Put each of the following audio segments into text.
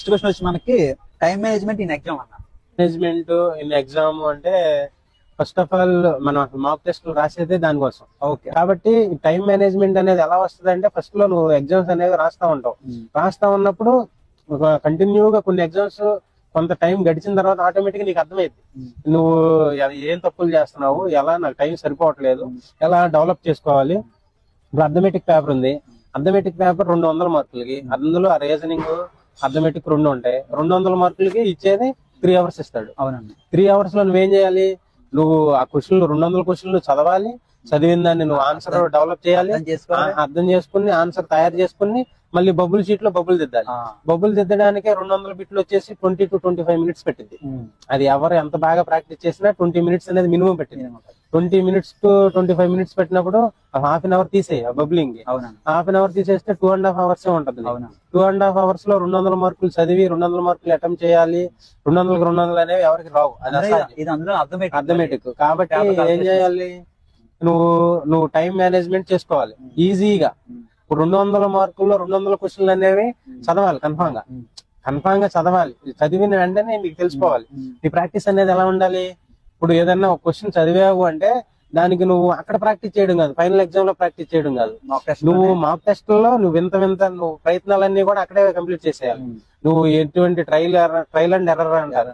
Next question వచ్చి మనకి time management in exam అన్న. మేనేజ్మెంట్ ఇన్ ఎగ్జామ్ అంటే ఫస్ట్ ఆఫ్ ఆల్ మనం మాక్ టెస్ట్ రాసేదే దానికోసం. ఓకే. కాబట్టి టైం మేనేజ్మెంట్ అనేది ఎలా వస్తుంది అంటే ఫస్ట్ లో నువ్వు ఎగ్జామ్స్ అనేది రాస్తా ఉంటావు. రాస్తా ఉన్నప్పుడు కంటిన్యూగా కొన్ని ఎగ్జామ్స్ కొంత టైం గడిచిన తర్వాత ఆటోమేటిక్ నీకు అర్థమైంది నువ్వు ఏం తప్పులు చేస్తున్నావు, ఎలా నాకు టైం సరిపోవట్లేదు, ఎలా డెవలప్ చేసుకోవాలి. ఇప్పుడు అర్థమెటిక్ పేపర్ ఉంది, అర్థమెటిక్ పేపర్ 200 మార్కులకి, అందులో రీజనింగ్ అర్థమెటిక్ 2 ఉంటాయి. 200 మార్కులకి ఇచ్చేది 3 hours ఇస్తాడు. అవునండి. 3 hours లో నువ్వేం చేయాలి, నువ్వు ఆ క్వశ్చన్లు 200 క్వశ్చన్లు చదవాలి, చదివిన దాన్ని నువ్వు ఆన్సర్ డెవలప్ చేయాలి, అర్థం చేసుకుని ఆన్సర్ తయారు చేసుకుని మళ్ళీ బబుల్ షీట్ లో బబుల్ దిద్దాలి. బబుల్ దిద్దడానికి 200 బిట్లు వచ్చేసి 20 to 25 minutes పెట్టింది. అది ఎవరు ఎంత బాగా ప్రాక్టీస్ చేసినా 20 minutes అనేది మినిమం పెట్టింది. 20 minutes to 25 minutes పెట్టినప్పుడు హాఫ్ అన్ అవర్ తీసేయి బబ్లింగ్. హాఫ్ అన్ అవర్ తీసేస్తే 2.5 hours ఉంటుంది. 2.5 hours లో 200 మార్కులు చదివి 200 మార్కులు అటెంప్ట్ చేయాలి. 200కి 200 అనేవి ఎవరికి రావు, అది అర్థమెటిక్. కాబట్టి ఏం చేయాలి, నువ్వు టైం మేనేజ్మెంట్ చేసుకోవాలి ఈజీగా. ఇప్పుడు 200 మార్కుల్లో 200 క్వశ్చన్లు అనేవి చదవాలి, కన్ఫామ్ గా చదవాలి. చదివిన వెంటనే నీకు తెలిసిపోవాలి. నీ ప్రాక్టీస్ అనేది ఎలా ఉండాలి. ఇప్పుడు ఏదన్నా ఒక క్వశ్చన్ చదివావు అంటే దానికి నువ్వు అక్కడ ప్రాక్టీస్ చేయడం కాదు, ఫైనల్ ఎగ్జామ్ లో ప్రాక్టీస్ చేయడం కాదు. నువ్వు మాక్ టెస్ట్ లో నువ్వు వింత నువ్వు ప్రయత్నాలన్నీ కూడా అక్కడే కంప్లీట్ చేసేయాలి. నువ్వు ఎటువంటి ట్రైల్ అండ్ ఎర్రర్ అంటారు,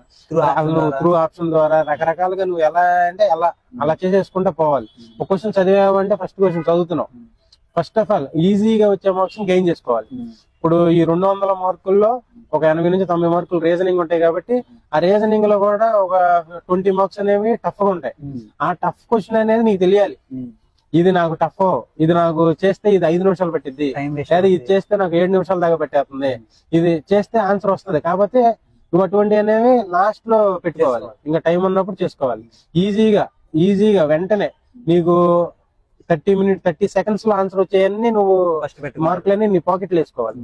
నువ్వు త్రూ ఆప్షన్ ద్వారా రకరకాలుగా నువ్వు ఎలా అంటే అలా చేసేసుకుంటా పోవాలి. ఒక క్వశ్చన్ చదివావు అంటే ఫస్ట్ క్వశ్చన్ చదువుతున్నావు, ఫస్ట్ ఆఫ్ ఆల్ ఈజీగా వచ్చే మార్క్స్ గెయిన్ చేసుకోవాలి. ఇప్పుడు ఈ 200 మార్కుల్లో ఒక 80 నుంచి 90 మార్కులు రీజనింగ్ ఉంటాయి. కాబట్టి ఆ రీజనింగ్ లో కూడా ఒక 20 మార్క్స్ అనేవి టఫ్ గా ఉంటాయి. ఆ టఫ్ క్వశ్చన్ అనేది నీకు తెలియాలి. ఇది నాకు టఫ్, ఇది నాకు చేస్తే ఇది 5 నిమిషాలు పట్టిద్ది, లేదా ఇది చేస్తే నాకు 7 నిమిషాల దాకా పెట్టేస్తుంది, ఇది చేస్తే ఆన్సర్ వస్తుంది. కాబట్టి నువ్వు అటువంటి అనేవి లాస్ట్ లో పెట్టుకోవాలి, ఇంకా టైం ఉన్నప్పుడు చేసుకోవాలి. ఈజీగా వెంటనే నీకు 30 seconds లో ఆన్సర్ వచ్చేయన్ని నువ్వు మార్కులన్నీ నీ పాకెట్ లో వేసుకోవాలి.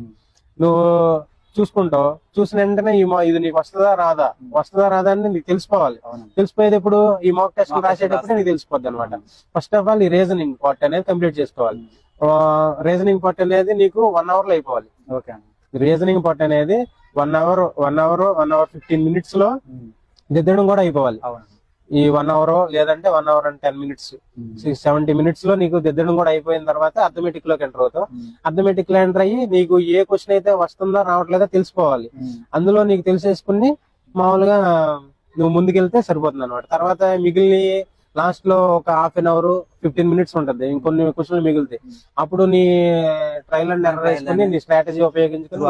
నువ్వు చూసుకుంటావు, చూసిన వెంటనే ఇది నీకు వస్తుందా రాదా అని నీకు తెలిసిపోవాలి. తెలిసిపోయేది ఇప్పుడు ఈ మాక్ టెస్ట్ రాసేటప్పుడు నీకు తెలిసిపోద్ది అనమాట. ఫస్ట్ ఆఫ్ ఆల్ ఈ రీజనింగ్ పార్ట్ అనేది కంప్లీట్ చేసుకోవాలి. రీజనింగ్ పార్ట్ అనేది నీకు 1 hour లో అయిపోవాలి. రీజనింగ్ పార్ట్ అనేది 1 hour 15 minutes లో దిద్దడం కూడా అయిపోవాలి. ఈ 1 hour లేదంటే 1 hour and 10 minutes 70 minutes లో నీకు దిద్దడం కూడా అయిపోయిన తర్వాత అర్థమెటిక్ లోకి ఎంటర్ అవుతావు. అర్థమెటిక్ లో ఎంటర్ అయ్యి నీకు ఏ క్వశ్చన్ అయితే వస్తుందో రావట్లేదో తెలుసుకోవాలి. అందులో నీకు తెలిసేసుకుని మామూలుగా నువ్వు ముందుకెళ్తే సరిపోతుంది అనమాట. తర్వాత మిగిలిన లాస్ట్ లో ఒక హాఫ్ అన్ అవర్ 15 minutes ఉంటుంది, ఇంకొన్ని క్వశ్చన్లు మిగులుతాయి. అప్పుడు నీ ట్రైల్ అండ్ ఎర్రర్ వేసుకుని నీ స్ట్రాటజీ ఉపయోగించుకుని